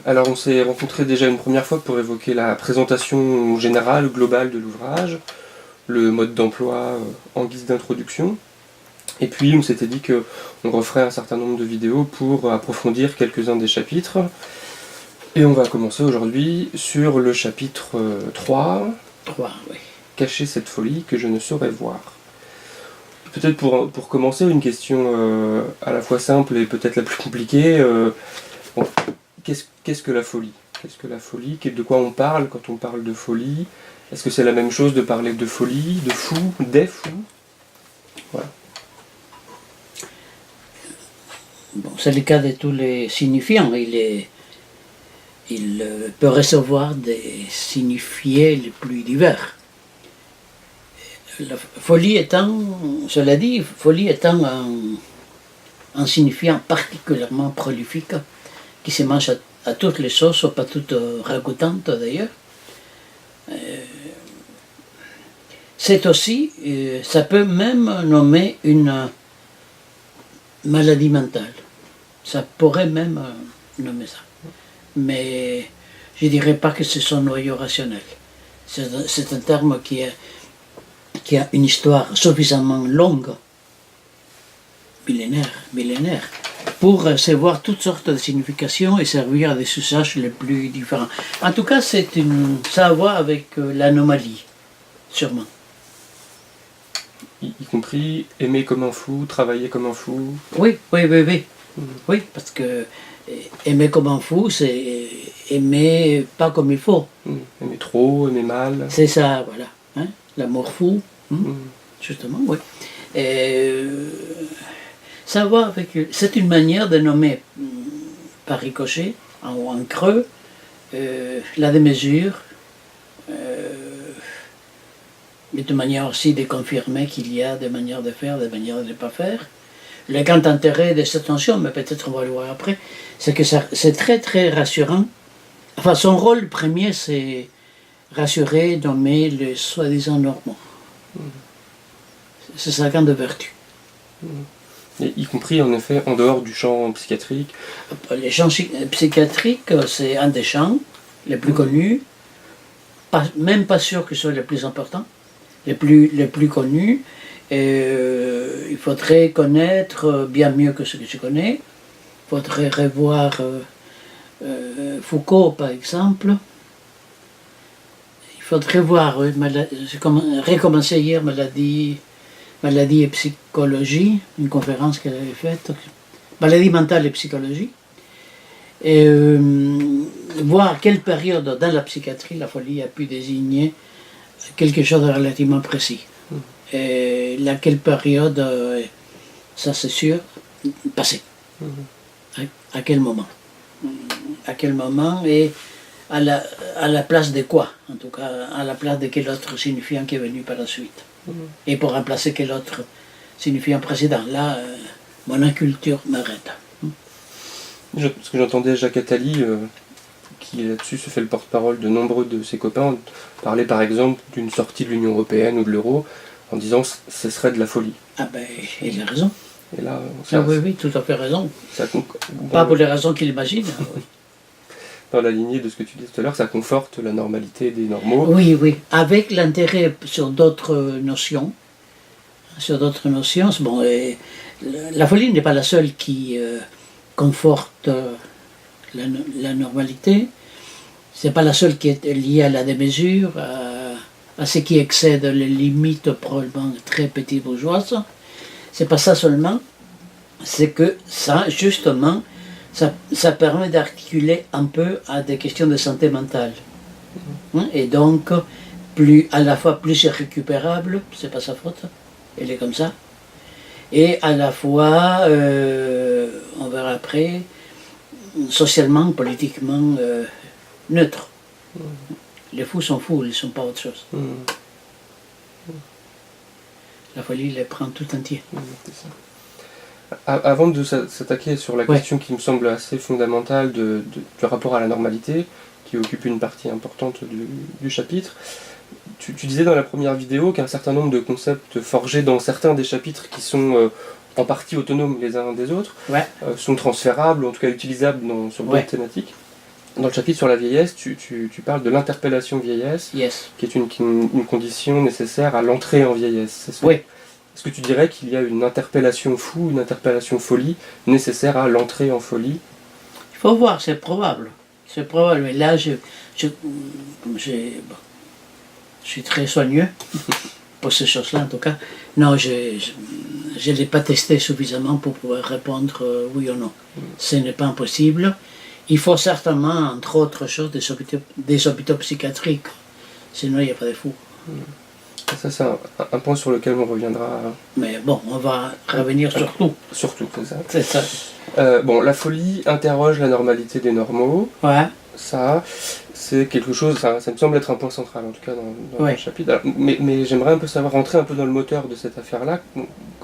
Alors on s'est rencontrés déjà une première fois pour évoquer la présentation générale, globale de l'ouvrage, le mode d'emploi en guise d'introduction. Et puis on s'était dit qu'on referait un certain nombre de vidéos pour approfondir quelques-uns des chapitres. Et on va commencer aujourd'hui sur le chapitre 3. 3, oui. Cacher cette folie que je ne saurais voir. Peut-être pour commencer, une question à la fois simple et peut-être la plus compliquée. Qu'est-ce que la folie ? Qu'est-ce que la folie ? De quoi on parle quand on parle de folie ? Est-ce que c'est la même chose de parler de folie, de fou, des fous ? Voilà. Bon, c'est le cas de tous les signifiants. Il peut recevoir des signifiés les plus divers. La folie étant, cela dit, folie étant un signifiant particulièrement prolifique qui se mange à toutes les sauces, pas toutes ragoûtantes d'ailleurs. C'est aussi, ça peut même nommer une maladie mentale. Ça pourrait même nommer ça. Mais je ne dirais pas que c'est son noyau rationnel. C'est un terme qui a une histoire suffisamment longue, millénaire, pour recevoir toutes sortes de significations et servir à des usages les plus différents. En tout cas, ça a à voir avec l'anomalie, sûrement. Y compris aimer comme un fou, travailler comme un fou. Oui. Oui, parce que aimer comme un fou, c'est aimer pas comme il faut. Aimer trop, aimer mal. C'est ça, voilà. Hein? L'amour fou, justement, oui. Savoir avec. C'est une manière de nommer par ricochet, en creux, la démesure, mais de manière aussi de confirmer qu'il y a des manières de faire, des manières de ne pas faire. Le grand intérêt de cette notion, mais peut-être on va le voir après, c'est que c'est très très rassurant. Enfin, son rôle premier, c'est rassurer, nommer les soi-disant normaux. C'est sa grande vertu. Et y compris en effet en dehors du champ psychiatrique. Les champs psychiatriques, c'est un des champs les plus connus, même pas sûr que ce soit le plus important, les plus connus. Il faudrait connaître bien mieux que ce que je connais. Il faudrait revoir Foucault, par exemple. Il faudrait voir, j'ai recommencé hier Maladie et psychologie, une conférence qu'elle avait faite, Maladie mentale et psychologie, et voir à quelle période dans la psychiatrie la folie a pu désigner quelque chose de relativement précis. Et laquelle période, ça c'est sûr, passé. À quel moment. À quel moment et à la place de quoi, en tout cas, à la place de quel autre signifiant qui est venu par la suite. Et pour remplacer quel autre signifiant précédent. Là, mon inculture m'arrête. Parce que j'entendais Jacques Attali, qui là-dessus se fait le porte-parole de nombreux de ses copains, parler par exemple d'une sortie de l'Union Européenne ou de l'euro, en disant que ce serait de la folie. Ah ben, il a raison. Et là, oui, tout à fait raison. Pas pour les raisons qu'il imagine. Dans la lignée de ce que tu disais tout à l'heure, ça conforte la normalité des normaux. Oui, avec l'intérêt sur d'autres notions. Bon, la folie n'est pas la seule qui conforte la normalité. C'est pas la seule qui est liée à la démesure, à ce qui excède les limites probablement très petites bourgeoises. C'est pas ça seulement, c'est que ça, justement, ça permet d'articuler un peu à des questions de santé mentale. Et donc, à la fois plus récupérable, c'est pas sa faute, elle est comme ça, et à la fois, on verra après, socialement, politiquement neutre. Les fous sont fous, ils ne sont pas autre chose. La folie les prend tout entier. C'est ça. Avant de s'attaquer sur la question qui me semble assez fondamentale du rapport à la normalité, qui occupe une partie importante du chapitre, tu disais dans la première vidéo qu'un certain nombre de concepts forgés dans certains des chapitres qui sont en partie autonomes les uns des autres, sont transférables, ou en tout cas utilisables sur d'autres thématiques. Dans le chapitre sur la vieillesse, tu parles de l'interpellation vieillesse, Yes. qui est une condition nécessaire à l'entrée en vieillesse. Oui. Est-ce que tu dirais qu'il y a une interpellation fou, une interpellation folie nécessaire à l'entrée en folie? Il faut voir, c'est probable. C'est probable. Mais là, je suis très soigneux pour ces choses-là, en tout cas. Non, je ne l'ai pas testé suffisamment pour pouvoir répondre oui ou non. Ce n'est pas impossible. Il faut certainement, entre autres choses, des hôpitaux psychiatriques. Sinon, il n'y a pas de fou. Ça, c'est un point sur lequel on reviendra. Mais bon, on va revenir sur tout. Surtout, c'est ça. C'est ça. Bon, la folie interroge la normalité des normaux. Ouais. Ça, c'est quelque chose, ça me semble être un point central, en tout cas, dans Ouais. le chapitre. Alors, mais j'aimerais un peu savoir, rentrer un peu dans le moteur de cette affaire-là.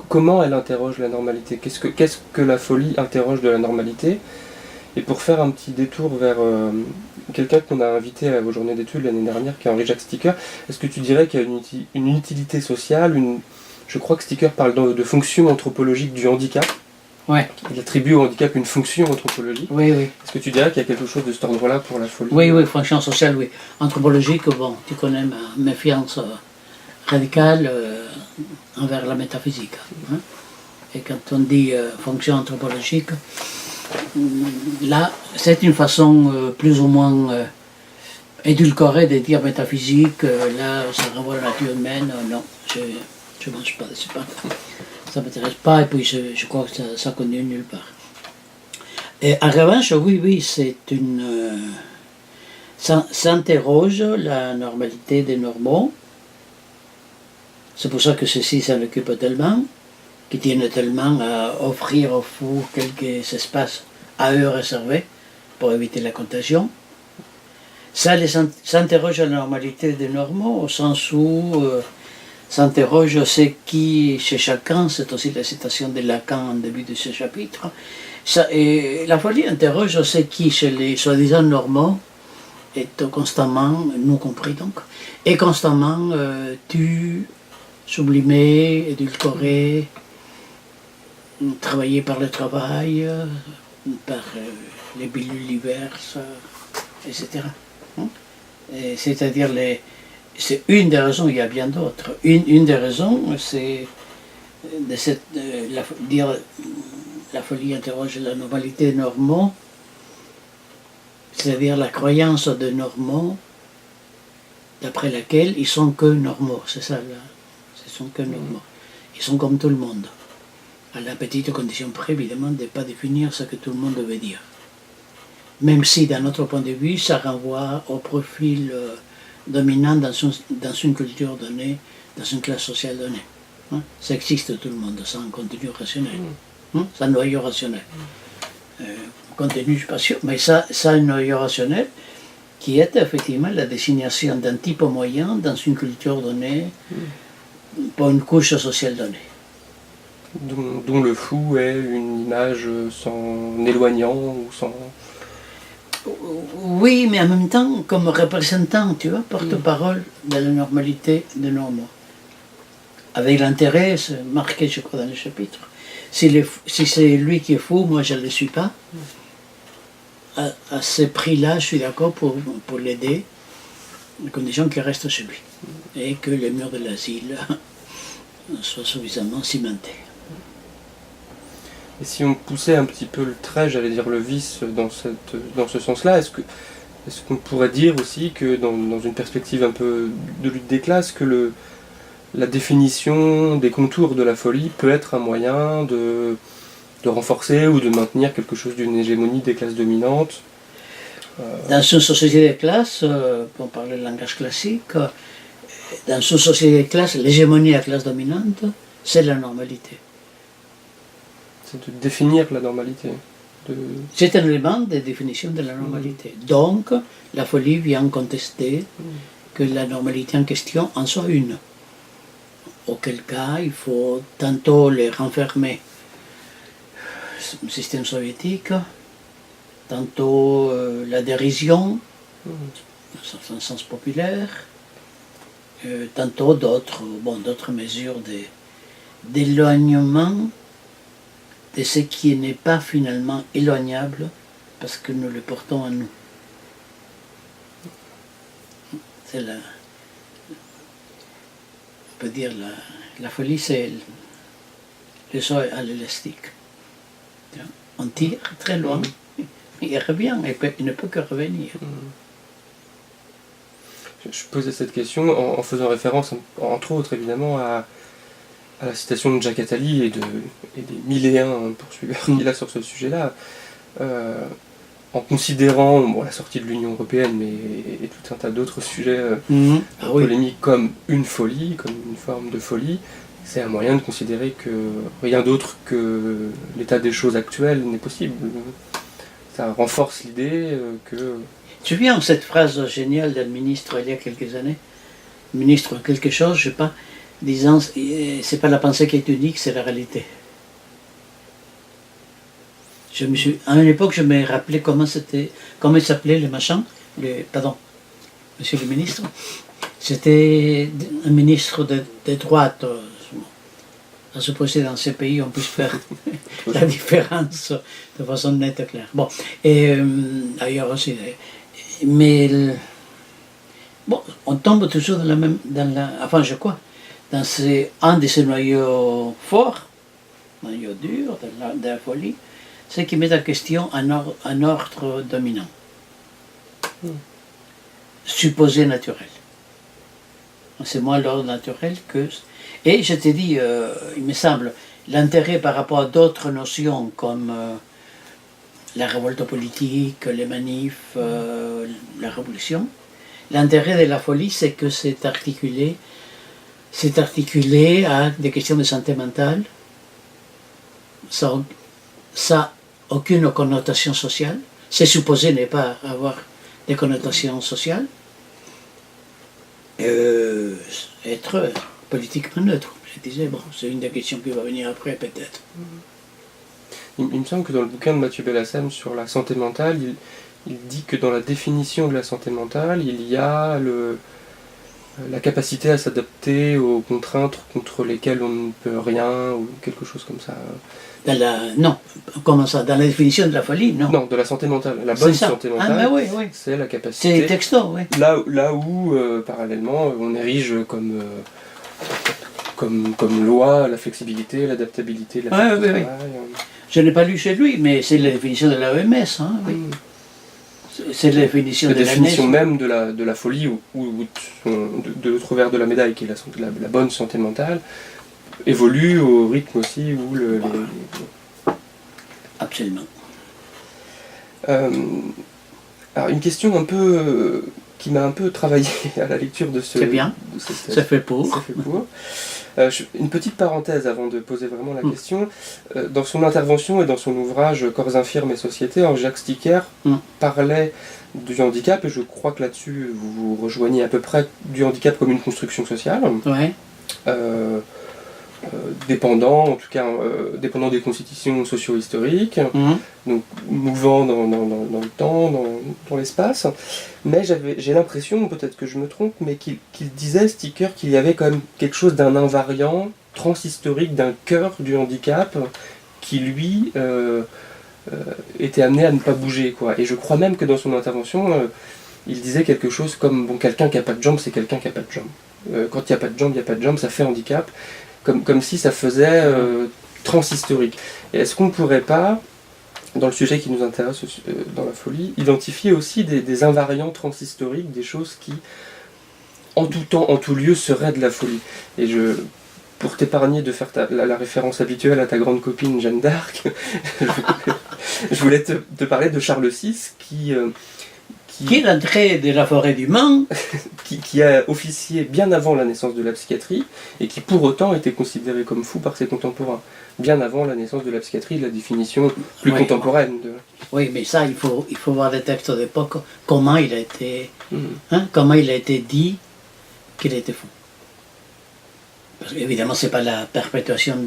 Comment elle interroge la normalité? Qu'est-ce que la folie interroge de la normalité? Et pour faire un petit détour vers quelqu'un qu'on a invité aux journées d'études l'année dernière, qui est Henri-Jacques Sticker, est-ce que tu dirais qu'il y a une utilité sociale, je crois que Sticker parle de fonction anthropologique du handicap. Ouais. Il attribue au handicap une fonction anthropologique. Oui, oui. Est-ce que tu dirais qu'il y a quelque chose de cet ordre-là pour la folie? Oui, oui, fonction sociale, oui. Anthropologique, bon, tu connais ma méfiance radicale envers la métaphysique. Hein. Et quand on dit fonction anthropologique, là, c'est une façon plus ou moins édulcorée de dire métaphysique, là, ça renvoie à la nature humaine, non, je ne mange pas de ce pain. Ça ne m'intéresse pas, et puis je crois que ça conduit nulle part. Et en revanche, oui, c'est une... s'interroge la normalité des normaux. C'est pour ça que ceci s'en occupe tellement, qui tiennent tellement à offrir aux fous quelques espaces à eux réservés pour éviter la contagion. Ça s'interroge la normalité des normaux au sens où s'interroge ce qui, chez chacun, c'est aussi la citation de Lacan en début de ce chapitre, et la folie interroge ce qui, chez les soi-disant normaux, est constamment, nous compris donc, est constamment tu, sublimé, édulcoré, travaillé par le travail, par les pilules diverses, etc. C'est-à-dire, c'est une des raisons, il y a bien d'autres. Une des raisons, c'est de dire la folie interroge la normalité des normaux, c'est-à-dire la croyance de normaux d'après laquelle ils sont que normaux, c'est ça, là. Ils sont que normaux. Ils sont comme tout le monde. À la petite condition près, évidemment, de ne pas définir ce que tout le monde veut dire. Même si, d'un autre point de vue, ça renvoie au profil dominant dans une culture donnée, dans une classe sociale donnée. Hein? Ça existe tout le monde, ça a un contenu rationnel. Hein? Ça a un noyau rationnel. Contenu, je ne suis pas sûr, mais ça a un noyau rationnel qui est effectivement la désignation d'un type moyen dans une culture donnée pour une couche sociale donnée. Dont le fou est une image s'en éloignant ou sans... Oui, mais en même temps, comme représentant, tu vois, porte-parole de la normalité des normaux. Avec l'intérêt, c'est marqué, je crois, dans le chapitre. Si c'est lui qui est fou, moi je ne le suis pas. À ce prix-là, je suis d'accord pour l'aider, à condition qu'il reste chez lui. Et que les murs de l'asile soient suffisamment cimentés. Et si on poussait un petit peu le trait, j'allais dire le vice, dans ce sens-là, est-ce qu'on pourrait dire aussi que dans une perspective un peu de lutte des classes, que la définition des contours de la folie peut être un moyen de renforcer ou de maintenir quelque chose d'une hégémonie des classes dominantes? Dans une société de classe, pour parler le langage classique, dans une société de classe, l'hégémonie de la classe dominante, c'est la normalité. C'est de définir la normalité. C'est un élément de définition de la normalité. Donc, la folie vient contester que la normalité en question en soit une. Auquel cas, il faut tantôt les renfermer le système soviétique, tantôt la dérision, dans un sens populaire, tantôt d'autres mesures d'éloignement de ce qui n'est pas finalement éloignable parce que nous le portons en nous. c'est on peut dire la folie, c'est le saut à l'élastique. On tire très loin, il revient, il ne peut que revenir. Je posais cette question en faisant référence, entre autres évidemment, à la citation de Jacques Attali et des 1001 poursuiveurs qu'il a sur ce sujet-là, en considérant la sortie de l'Union Européenne et tout un tas d'autres sujets polémiques comme une folie, comme une forme de folie. C'est un moyen de considérer que rien d'autre que l'état des choses actuel n'est possible. Ça renforce l'idée que... Tu viens de cette phrase géniale d'un ministre il y a quelques années, ministre quelque chose, je sais pas, disant c'est pas la pensée qui est unique, c'est la réalité. À une époque, je me rappelais comment il s'appelait le machin, pardon, monsieur le ministre. C'était un ministre de droite. À supposer dans ces pays, on puisse faire la différence de façon nette et claire. Bon, et ailleurs aussi. Mais bon, on tombe toujours dans la même, enfin je crois, dans un de ces noyaux forts, noyau dur de la folie, c'est qui met en question un ordre dominant, supposé naturel. C'est moins l'ordre naturel que... Et je t'ai dit, il me semble, l'intérêt par rapport à d'autres notions comme la révolte politique, les manifs, la révolution, l'intérêt de la folie, c'est que c'est articulé à des questions de santé mentale, ça n'a aucune connotation sociale, c'est supposé ne pas avoir des connotations sociales, être politiquement neutre. Je disais, bon, c'est une des questions qui va venir après, peut-être. Il me semble que dans le bouquin de Mathieu Bellassem sur la santé mentale, il dit que dans la définition de la santé mentale, il y a la capacité à s'adapter aux contraintes contre lesquelles on ne peut rien, ou quelque chose comme ça. Non, comment ça? Dans la définition de la folie, non? Non, de la santé mentale. La bonne santé mentale, oui. c'est la capacité... C'est texto, oui. Là où, parallèlement, on érige comme loi la flexibilité, l'adaptabilité, la charge de travail. Je n'ai pas lu chez lui, mais c'est la définition de l'OMS. Hein, oui. C'est la définition de la définition même de la folie, ou de l'autre revers de la médaille, qui est la bonne santé mentale, évolue au rythme aussi où Absolument. Alors une question un peu qui m'a un peu travaillé à la lecture de ce... C'est bien, ça fait pour. Une petite parenthèse avant de poser vraiment la question. Dans son intervention et dans son ouvrage « Corps infirmes et société », Jacques Sticker parlait du handicap, et je crois que là-dessus vous rejoignez à peu près, du handicap comme une construction sociale. Ouais. Dépendant, en tout cas, dépendant des constitutions socio-historiques, donc mouvant dans le temps, dans l'espace. Mais j'ai l'impression, peut-être que je me trompe, mais qu'il disait, Sticker, qu'il y avait quand même quelque chose d'un invariant, transhistorique, d'un cœur du handicap, qui lui était amené à ne pas bouger, quoi. Et je crois même que dans son intervention, il disait quelque chose comme, bon, quelqu'un qui n'a pas de jambes, c'est quelqu'un qui n'a pas de jambes. Quand il n'y a pas de jambes, il n'y a pas de jambes, ça fait handicap. Comme si ça faisait transhistorique. Et est-ce qu'on ne pourrait pas, dans le sujet qui nous intéresse dans la folie, identifier aussi des invariants transhistoriques, des choses qui, en tout temps, en tout lieu, seraient de la folie? Et pour t'épargner de faire la référence habituelle à ta grande copine Jeanne d'Arc, je voulais te parler de Charles VI, qui est l'entrée de la forêt du Mans, qui a officié bien avant la naissance de la psychiatrie, et qui pour autant était considéré comme fou par ses contemporains, bien avant la naissance de la psychiatrie, de la définition plus contemporaine. Oui, mais ça, il faut voir des textes d'époque, comment il a été, comment il a été dit qu'il était fou. Parce qu'évidemment, ce n'est pas la perpétuation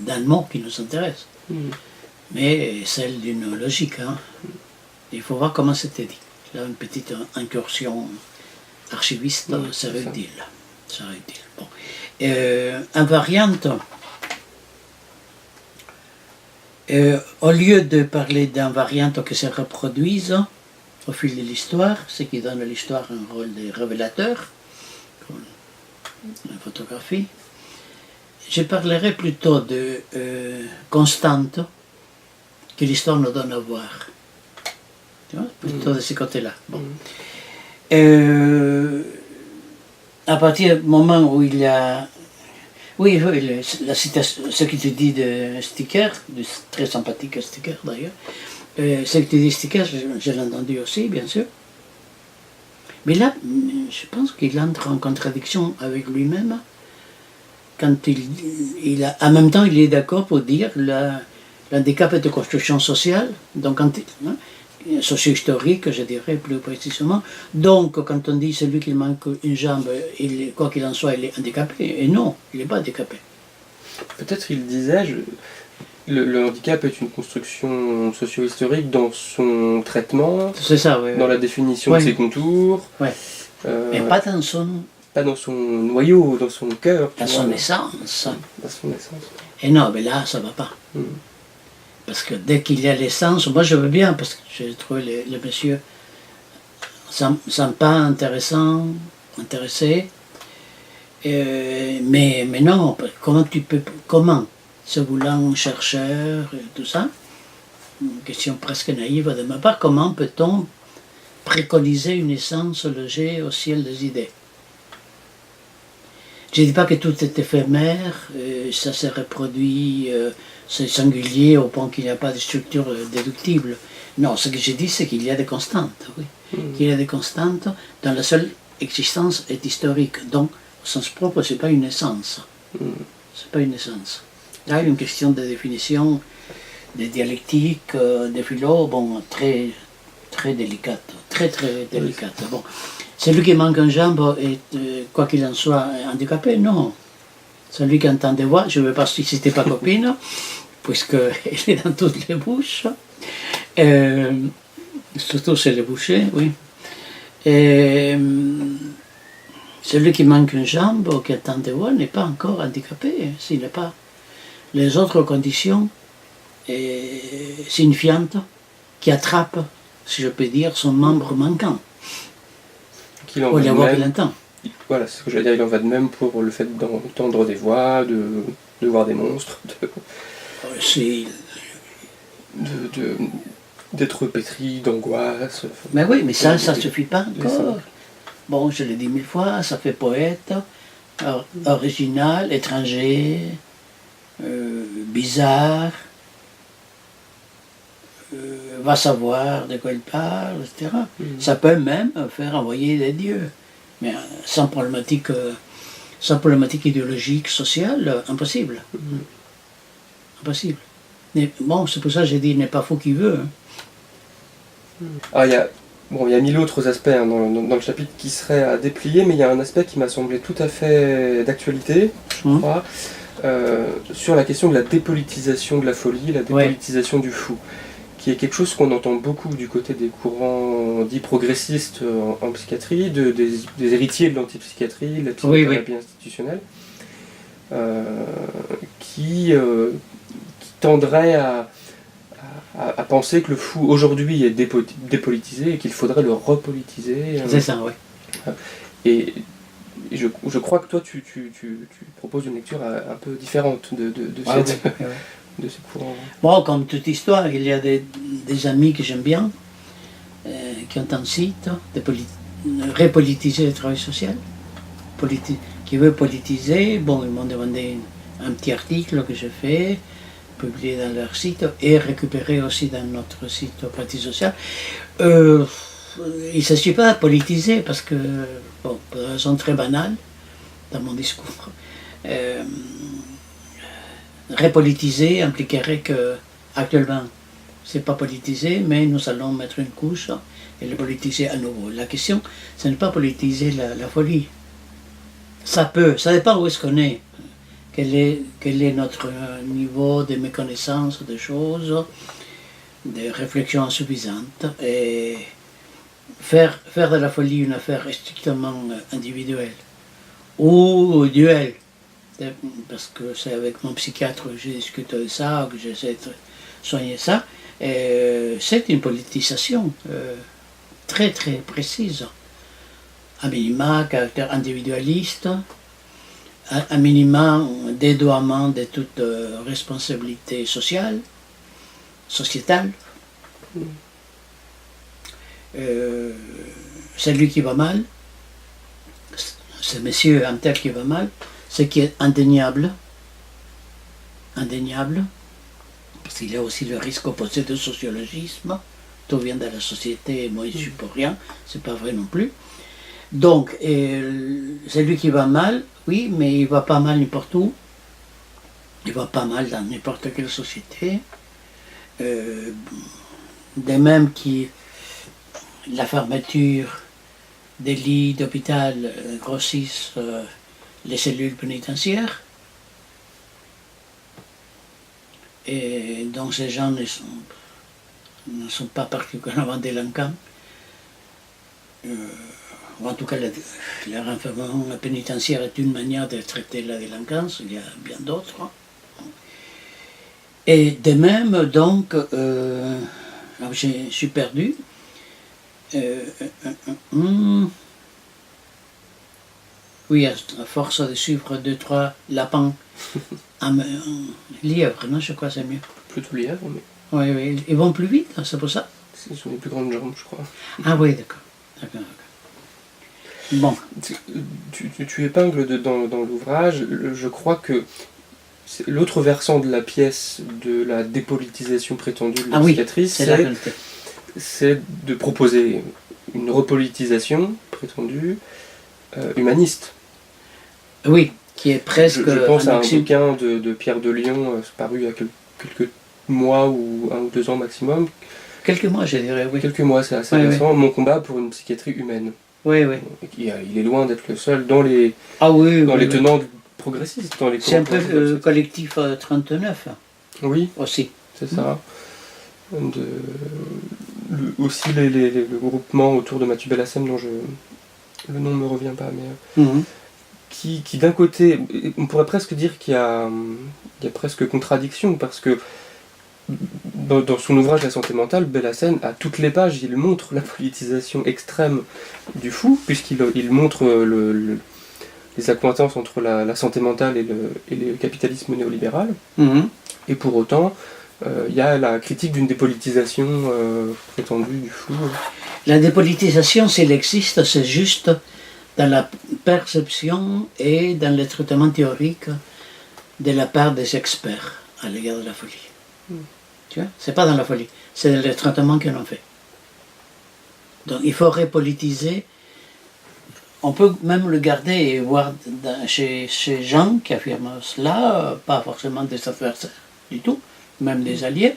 d'un mot qui nous intéresse, mais celle d'une logique. Hein. Il faut voir comment c'était dit. Là, une petite incursion archiviste serait utile. Bon. Invariante, au lieu de parler d'invariantes qui se reproduisent, au fil de l'histoire, ce qui donne à l'histoire un rôle de révélateur, comme la photographie. Je parlerai plutôt de constantes que l'histoire nous donne à voir. Tu vois, plutôt de ce côté-là. Bon. À partir du moment où il y a... Oui, la citation, ce que tu dis de Sticker, de très sympathique Sticker d'ailleurs, ce que tu dis de Sticker, je l'ai entendu aussi, bien sûr. Mais là, je pense qu'il entre en contradiction avec lui-même quand en même temps, il est d'accord pour dire que l'handicap est de construction sociale, donc socio-historique, je dirais plus précisément. Donc, quand on dit celui qui manque une jambe, quoi qu'il en soit, il est handicapé. Et non, il n'est pas handicapé. Peut-être il disait, le handicap est une construction socio-historique dans son traitement, c'est ça, oui, dans la définition de ses contours, mais pas dans son... Pas dans son noyau, dans son cœur. Dans son essence. Dans son essence. Et non, mais là, ça ne va pas. Parce que dès qu'il y a l'essence, moi je veux bien, parce que j'ai trouvé le monsieur sympa, intéressé. Mais non, comment, se voulant chercheur et tout ça, une question presque naïve de ma part, comment peut-on préconiser une essence logée au ciel des idées? Je ne dis pas que tout est éphémère, ça se reproduit, c'est singulier au point qu'il n'y a pas de structure déductible. Non, ce que je dis, c'est qu'il y a des constantes, oui. Qu'il y a des constantes dont la seule existence est historique. Donc, au sens propre, ce n'est pas une essence. C'est pas une essence. Là, il y a une question de définition, de dialectique, de philo, bon, très, très délicate. Très, très délicate. Bon. Celui qui manque une jambe est, quoi qu'il en soit, handicapé? Non. Celui qui entend des voix, je ne veux pas citer pas copine, puisqu'elle est dans toutes les bouches, surtout chez les bouchers, oui. Celui qui manque une jambe ou qui entend des voix n'est pas encore handicapé, s'il n'a pas les autres conditions signifiantes qui attrapent, si je peux dire, son membre manquant. Ou les voix qu'il entend. Voilà, c'est ce que j'allais dire, il en va de même pour le fait d'entendre des voix, de voir des monstres, d'être pétri d'angoisse. Mais oui, mais ça ne suffit pas encore. Bon, je l'ai dit 1000 fois, ça fait poète, original, étranger, bizarre, va savoir de quoi il parle, etc. Ça peut même faire envoyer des dieux, mais sans problématique idéologique, sociale, impossible. Impossible. Mais bon, c'est pour ça que j'ai dit, il n'est pas fou qui veut. Alors, il y a 1000 autres aspects dans le chapitre qui seraient à déplier, mais il y a un aspect qui m'a semblé tout à fait d'actualité, je crois, sur la question de la dépolitisation de la folie, la dépolitisation du fou, qui est quelque chose qu'on entend beaucoup du côté des courants dits progressistes en psychiatrie, des héritiers de l'antipsychiatrie, de la psychothérapie institutionnelle, qui tendraient à penser que le fou aujourd'hui est dépolitisé et qu'il faudrait le repolitiser. C'est ça, oui. Et je crois que toi tu proposes une lecture un peu différente de ces courants. Bon, comme toute histoire, il y a des amis que j'aime bien, qui ont un site de repolitiser le travail social, qui veut politiser. Bon, ils m'ont demandé un petit article que j'ai fait, publié dans leur site et récupéré aussi dans notre site Pratique Sociale. Il ne s'agit pas de politiser parce que, bon, pour une raison très banale dans mon discours, repolitiser impliquerait que actuellement c'est pas politisé, mais nous allons mettre une couche et le politiser à nouveau. La question, ce n'est pas politiser la folie. Ça dépend où est-ce qu'on est. Quel est notre niveau de méconnaissance des choses, de réflexion insuffisante, et faire de la folie une affaire strictement individuelle ou duel, parce que c'est avec mon psychiatre que j'ai discuté de ça, que j'essaie de soigner ça, c'est une politisation très très précises. À minima, caractère individualiste, à minima, dédoiement de toute responsabilité sociale, sociétale. C'est lui qui va mal, c'est monsieur un tel qui va mal, ce qui est indéniable, parce qu'il y a aussi le risque opposé du sociologisme, tout vient de la société, moi je ne suis pour rien, c'est pas vrai non plus. Donc, c'est lui qui va mal, oui, mais il va pas mal n'importe où, il va pas mal dans n'importe quelle société, de même que la fermeture des lits d'hôpital grossissent les cellules pénitentiaires. Et donc ces gens ne sont pas particulièrement délinquants. En tout cas, le renfermement pénitentiaire est une manière de traiter la délinquance, il y a bien d'autres. Et de même, donc, je suis perdu. Oui, à force de suivre 2-3 lapins, un lièvre, non, je crois que c'est mieux. Plutôt lièvre, mais Oui, oui, ils vont plus vite, c'est pour ça. ce sont les plus grandes jambes, je crois. Ah oui, d'accord. Bon. Tu épingles dans l'ouvrage, je crois que l'autre versant de la pièce de la dépolitisation prétendue de la psychiatrie, c'est de proposer une repolitisation prétendue humaniste. Oui, qui est presque... Je pense à un bouquin de Pierre Delion, paru il y a quelques mois ou 1 ou 2 ans maximum. Quelques mois, je dirais, oui. Quelques mois, c'est assez récent. Oui. Mon combat pour une psychiatrie humaine. Oui, oui. Il est loin d'être le seul dans les, les tenants progressistes. C'est un peu le collectif 39. Oui, aussi. C'est ça. Aussi le groupement autour de Mathieu Bellassem, dont le nom ne me revient pas, mais qui d'un côté, on pourrait presque dire qu'il y a presque contradiction, parce que dans son ouvrage La santé mentale, Bellassem, à toutes les pages, il montre la politisation extrême du fou, puisqu'il montre les accointances entre la santé mentale et le capitalisme néolibéral. Et pour autant, il y a la critique d'une dépolitisation prétendue du fou. La dépolitisation, s'il existe, c'est juste dans la perception et dans le traitement théorique de la part des experts à l'égard de la folie. Tu vois, c'est pas dans la folie, c'est dans le traitement qu'on en fait. Donc il faut repolitiser. On peut même le garder et voir chez gens qui affirment cela, pas forcément des adversaires du tout, même des alliés,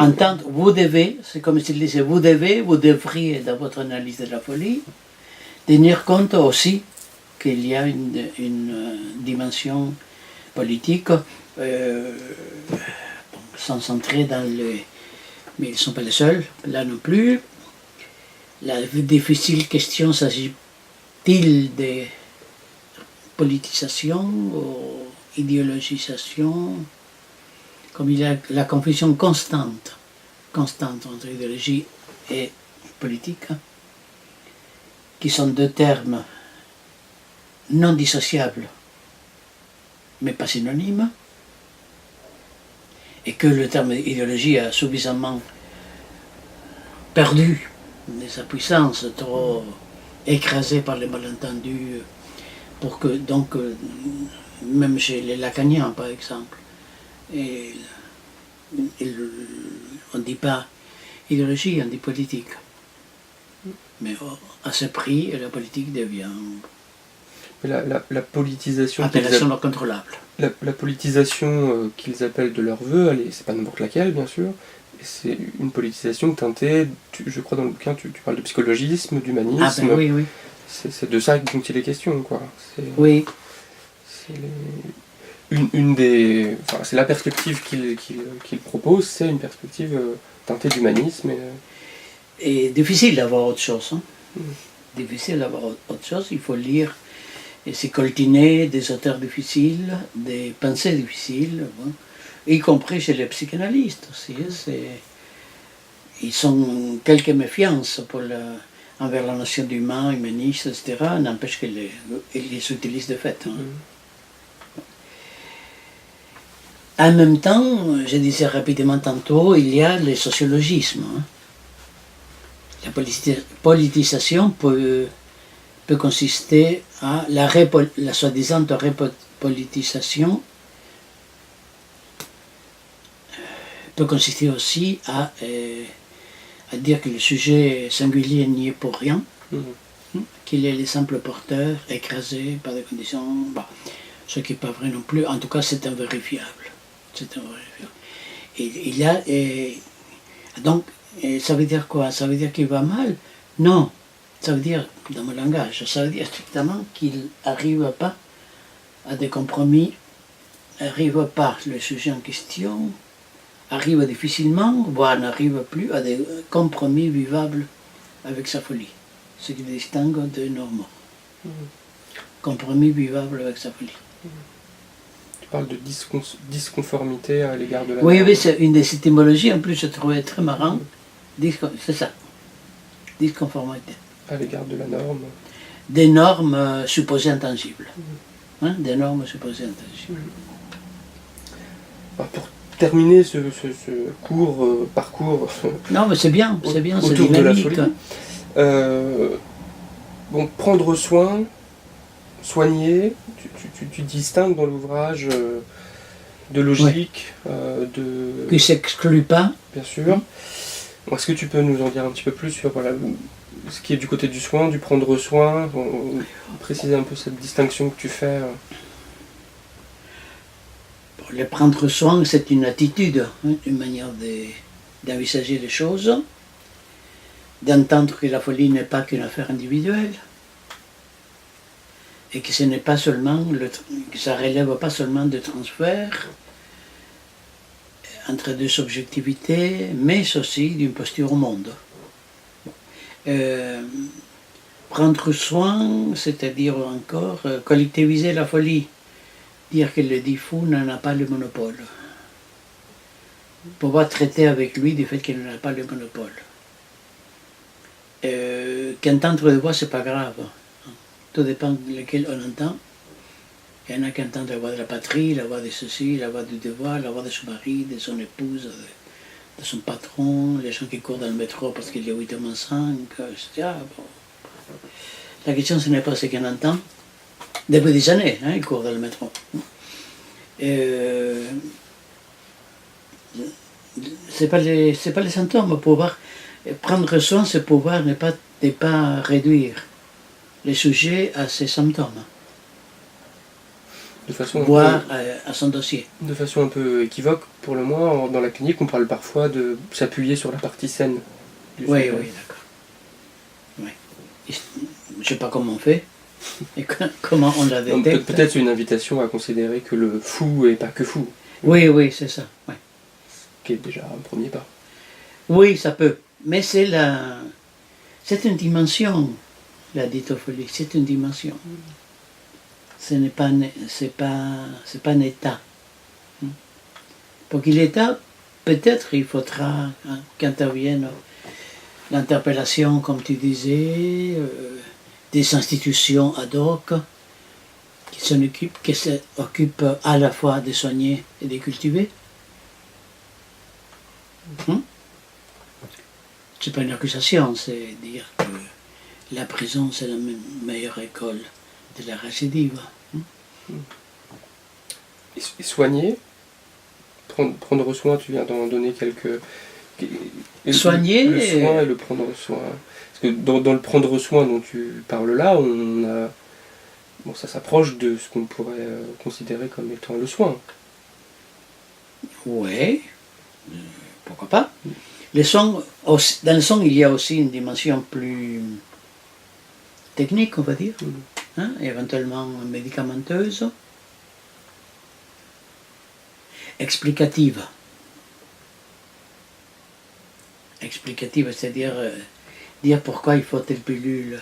entendre vous devez, c'est comme s'il disait vous devriez dans votre analyse de la folie, tenir compte aussi qu'il y a une dimension politique, sans entrer dans les... Mais ils ne sont pas les seuls, là non plus. La difficile question, s'agit-il de politisation ou idéologisation? Comme il y a la confusion constante entre idéologie et politique, qui sont deux termes non dissociables, mais pas synonymes, et que le terme idéologie a suffisamment perdu de sa puissance, trop écrasé par les malentendus, pour que, donc, même chez les lacaniens par exemple, et on ne dit pas idéologie, on dit politique. Mais à ce prix, la politique devient... La politisation... Appellation non contrôlable. La politisation qu'ils appellent de leur vœu, c'est pas n'importe laquelle, bien sûr, c'est une politisation teintée, je crois dans le bouquin, tu parles de psychologisme, d'humanisme... Ah ben oui, oui. C'est de ça dont il est question, quoi. Oui. C'est la perspective qu'il propose, c'est une perspective teintée d'humanisme. Et difficile d'avoir autre chose. Hein. Difficile d'avoir autre chose, il faut lire et s'écoltiner des auteurs difficiles, des pensées difficiles, bon, y compris chez les psychanalystes aussi. Ils ont quelques méfiances pour envers la notion d'humain, humaniste, etc., n'empêche qu'elle les utilise de fait. Hein. En même temps, je disais rapidement tantôt, il y a le sociologisme. Hein. La politisation peut consister à la soi-disant repolitisation peut consister aussi à dire que le sujet singulier n'y est pour rien, qu'il est le simple porteur, écrasé par des conditions, bon, ce qui n'est pas vrai non plus, en tout cas c'est invérifiable. C'est invérifiable. Donc, ça veut dire quoi? Ça veut dire qu'il va mal? Non, ça veut dire, dans mon langage, ça veut dire strictement qu'il n'arrive pas à des compromis, n'arrive pas le sujet en question, arrive difficilement, voire n'arrive plus à des compromis vivables avec sa folie, ce qui le distingue de Normand. Compromis vivable avec sa folie. Tu parles de disconformité à l'égard de la Oui, norme. oui, c'est une des étymologies, en plus je trouvais très marrant. C'est ça, disconformité. À l'égard de la norme. Des normes supposées intangibles. Hein, des normes supposées intangibles. Alors, pour terminer ce court parcours Non, mais c'est bien, c'est autour de la dynamique. folie, bon, prendre soin, soigner, tu distingues dans l'ouvrage de logique, de... Qui ne s'exclut pas. Bien sûr. Est-ce que tu peux nous en dire un petit peu plus sur voilà, ce qui est du côté du soin, du prendre soin, préciser un peu cette distinction que tu fais Le prendre soin, c'est une attitude, hein, une manière d'envisager les choses, d'entendre que la folie n'est pas qu'une affaire individuelle, et que ce n'est pas seulement que ça relève pas seulement de transfert entre deux subjectivités, mais aussi d'une posture au monde. Prendre soin, c'est-à-dire encore collectiviser la folie, dire que le dit fou n'en a pas le monopole. Pouvoir traiter avec lui du fait qu'il n'en a pas le monopole. Qu'entendre de voix, c'est pas grave. Tout dépend de lequel on entend. Il y en a qui entendent la voix de la patrie, la voix de ceci, la voix du devoir, la voix de son mari, de son épouse, de son patron, les gens qui courent dans le métro parce qu'il y a 8h-5, etc. Bon. La question, ce n'est pas ce qu'on entend. Depuis des années, hein, ils courent dans le métro. C'est pas les symptômes. Prendre soin, c'est pouvoir ne pas réduire les sujets à ses symptômes, voire à son dossier. De façon un peu équivoque, pour le moins, dans la clinique, on parle parfois de s'appuyer sur la partie saine du Oui, sujet. oui, d'accord. Oui. Je ne sais pas comment on fait, et comment on la détecte. Peut-être une invitation à considérer que le fou n'est pas que fou. Oui, oui, c'est ça. Oui. Qui est déjà un premier pas. Oui, ça peut. Mais c'est une dimension, la ditopholie, c'est une dimension. Ce n'est pas, c'est pas un état. Pour qu'il état, peut-être il faudra qu'intervienne l'interpellation, comme tu disais, des institutions ad hoc qui s'occupent à la fois de soigner et de cultiver. C'est pas une accusation, c'est dire que la prison c'est la meilleure école de la récidive. Et soigner, prendre soin, tu viens d'en donner quelques... Soigner... Le soin et le prendre soin. Parce que dans le prendre soin dont tu parles là, ça s'approche de ce qu'on pourrait considérer comme étant le soin. Oui, pourquoi pas. Dans le son, il y a aussi une dimension plus technique, on va dire, hein, éventuellement médicamenteuse, explicative. Explicative, c'est-à-dire dire pourquoi il faut telle pilule.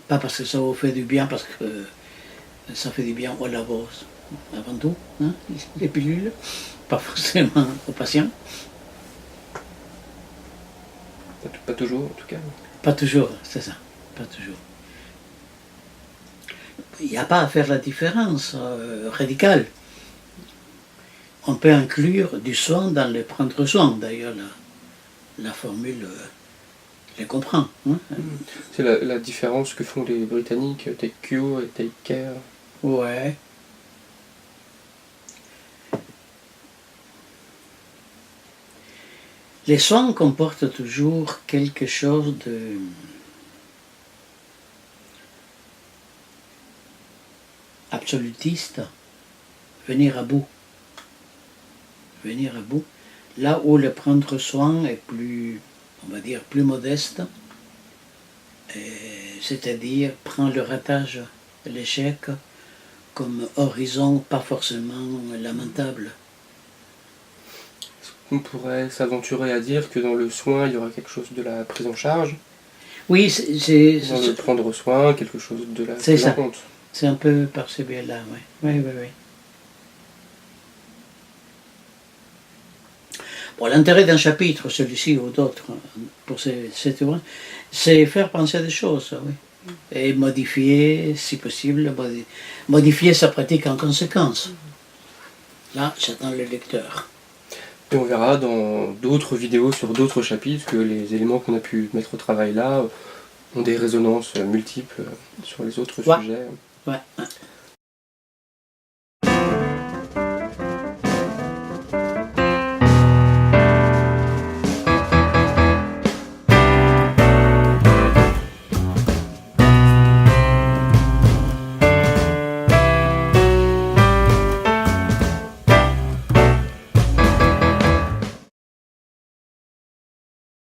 Pas parce que ça vous fait du bien, parce que ça fait du bien au labo, avant tout, hein, les pilules, pas forcément aux patients. Pas toujours, en tout cas. Pas toujours, c'est ça. Pas toujours. Il n'y a pas à faire la différence radicale. On peut inclure du soin dans le prendre soin. D'ailleurs, la formule les comprend. Hein. C'est la différence que font les Britanniques, take cure et take care. Ouais. Les soins comportent toujours quelque chose de absolutiste, venir à bout. Venir à bout. Là où le prendre soin est plus, on va dire, plus modeste, c'est-à-dire prendre le ratage, l'échec, comme horizon pas forcément lamentable. On pourrait s'aventurer à dire que dans le soin, il y aura quelque chose de la prise en charge. Oui, Dans le prendre soin, quelque chose de la c'est prise en ça. compte. C'est un peu par ce biais-là, oui. Oui, oui, oui. Bon, l'intérêt d'un chapitre, celui-ci ou d'autres, pour cet ouvrage, c'est faire penser à des choses, oui. Et modifier, si possible, modifier sa pratique en conséquence. Là, j'attends le lecteur. Et on verra dans d'autres vidéos sur d'autres chapitres que les éléments qu'on a pu mettre au travail là ont des résonances multiples sur les autres sujets. Ouais.